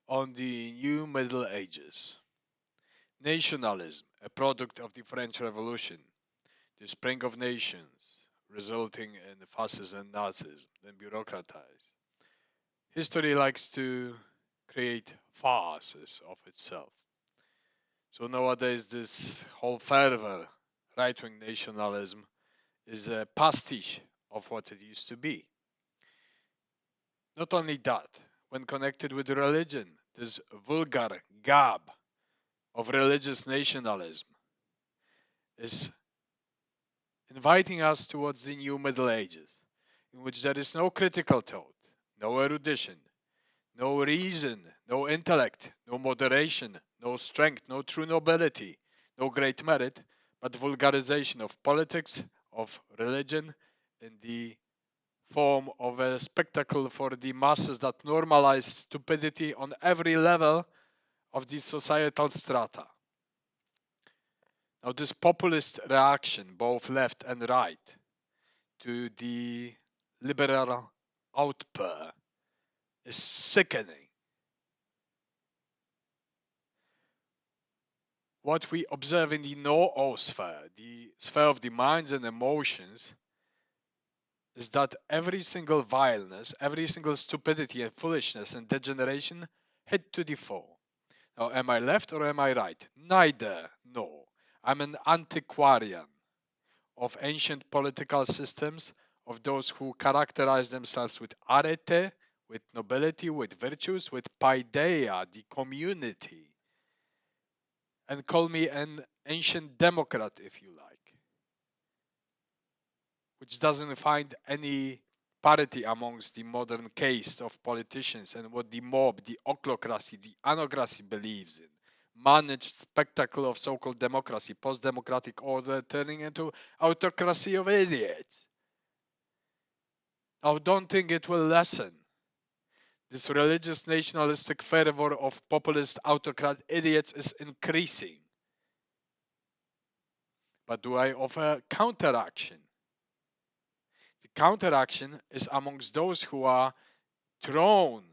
On the New Middle Ages. Nationalism, a product of the French Revolution, the spring of nations, resulting in fascism and Nazism, then bureaucratized. History likes to create farces of itself. So nowadays, this whole fervor, right wing nationalism, is a pastiche of what it used to be. Not only that, when connected with religion, this vulgar gab of religious nationalism is inviting us towards the new Middle Ages, in which there is no critical thought, no erudition, no reason, no intellect, no moderation, no strength, no true nobility, no great merit, but vulgarization of politics, of religion, in the form of a spectacle for the masses that normalize stupidity on every level of the societal strata. Now, this populist reaction, both left and right, to the liberal outpour is sickening. What we observe in the noosphere, the sphere of the minds and emotions, is that every single vileness, every single stupidity and foolishness and degeneration hit to the fore. Now, am I left or am I right? Neither. No. I'm an antiquarian of ancient political systems, of those who characterize themselves with arete, with nobility, with virtues, with paideia, the community, and call me an ancient democrat if you like, which doesn't find any parity amongst the modern caste of politicians and what the mob, the ochlocracy, the anocracy believes in. Managed spectacle of so-called democracy, post-democratic order turning into autocracy of idiots. Now, don't think it will lessen. This religious nationalistic fervor of populist autocrat idiots is increasing. But do I offer counteraction? The counteraction is amongst those who are thrown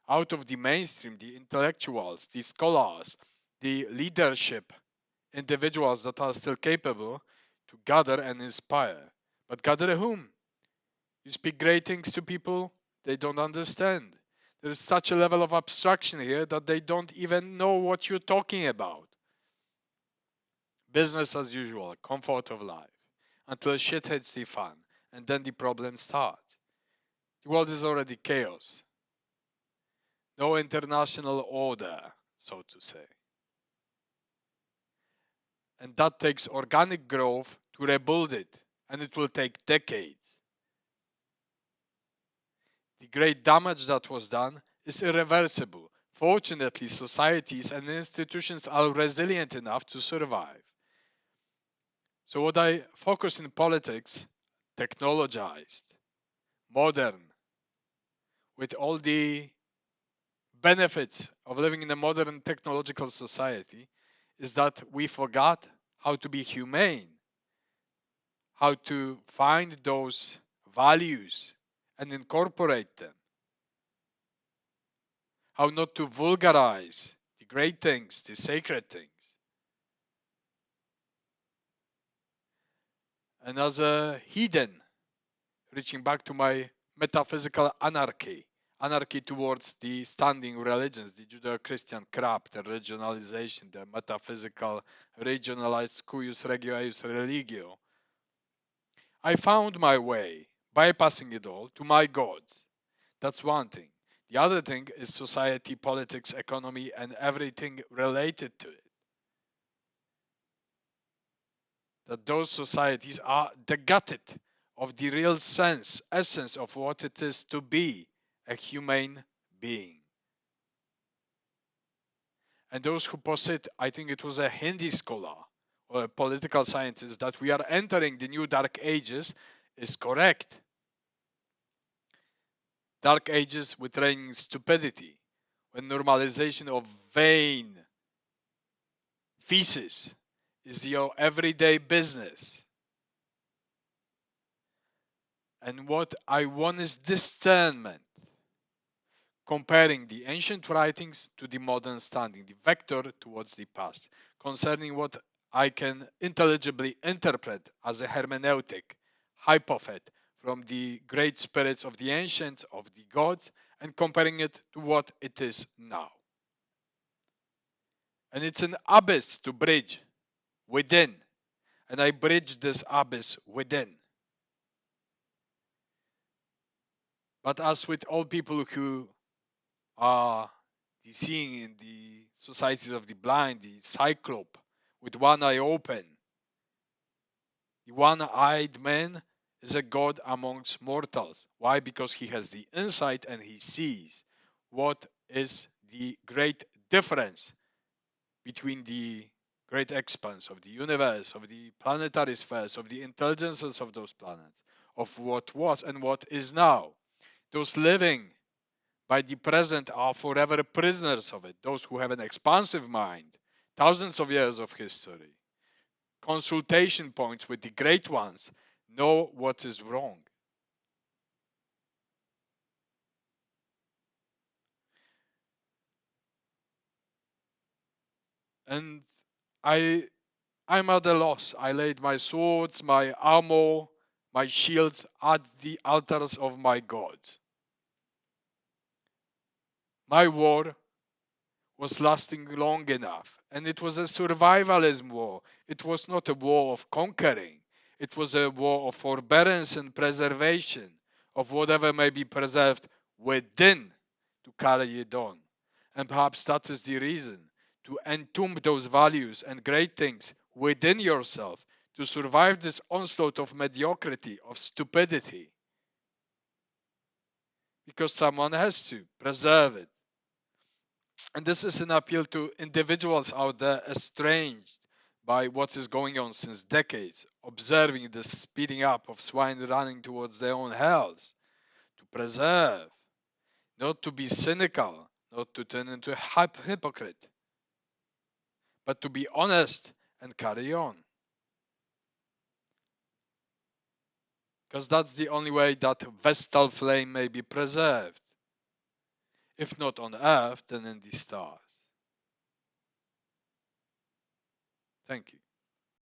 out of the mainstream, the intellectuals, the scholars, the leadership individuals that are still capable to gather and inspire. But gather whom? You speak great things to people, they don't understand. There is such a level of abstraction here that they don't even know what you're talking about. Business as usual, comfort of life, until shit hits the fan, and then the problems start. The world is already chaos. No international order, so to say. And that takes organic growth to rebuild it, and it will take decades. The great damage that was done is irreversible. Fortunately, societies and institutions are resilient enough to survive. So what I focus in politics, technologized, modern, with all the benefits of living in a modern technological society, is that we forgot how to be humane, how to find those values and incorporate them, how not to vulgarize the great things, the sacred things. And as a heathen, reaching back to my metaphysical anarchy towards the standing religions, the Judeo-Christian crap, the regionalization, the metaphysical regionalized cuius regio eius religio, I found my way, bypassing it all, to my gods. That's one thing. The other thing is society, politics, economy, and everything related to it. That those societies are the gutted of the real essence of what it is to be a humane being. And those who posit, I think it was a Hindi scholar or a political scientist, that we are entering the new dark ages is correct. Dark ages with reigning stupidity, when normalization of vain feces is your everyday business. And what I want is discernment, comparing the ancient writings to the modern standing, the vector towards the past, concerning what I can intelligibly interpret as a hermeneutic, hypophet, from the great spirits of the ancients, of the gods, and comparing it to what it is now. And it's an abyss to bridge within, and I bridge this abyss within. But as with all people who are the seeing in the societies of the blind, the cyclope with one eye open, the one-eyed man is a god amongst mortals. Why? Because he has the insight and he sees what is the great difference between the great expanse of the universe, of the planetary spheres, of the intelligences of those planets, of what was and what is now. Those living by the present are forever prisoners of it. Those who have an expansive mind, thousands of years of history, consultation points with the great ones, know what is wrong. And I I'm at a loss. I laid my swords, my armor, my shields at the altars of my gods. My war was lasting long enough, and it was a survivalism war. It was not a war of conquering. It was a war of forbearance and preservation of whatever may be preserved within to carry it on. And perhaps that is the reason, to entomb those values and great things within yourself, to survive this onslaught of mediocrity, of stupidity, because someone has to preserve it. And this is an appeal to individuals out there estranged by what is going on since decades, observing the speeding up of swine running towards their own hells, to preserve, not to be cynical, not to turn into a hypocrite, but to be honest and carry on. Because that's the only way that Vestal flame may be preserved. If not on earth, then in the stars. Thank you.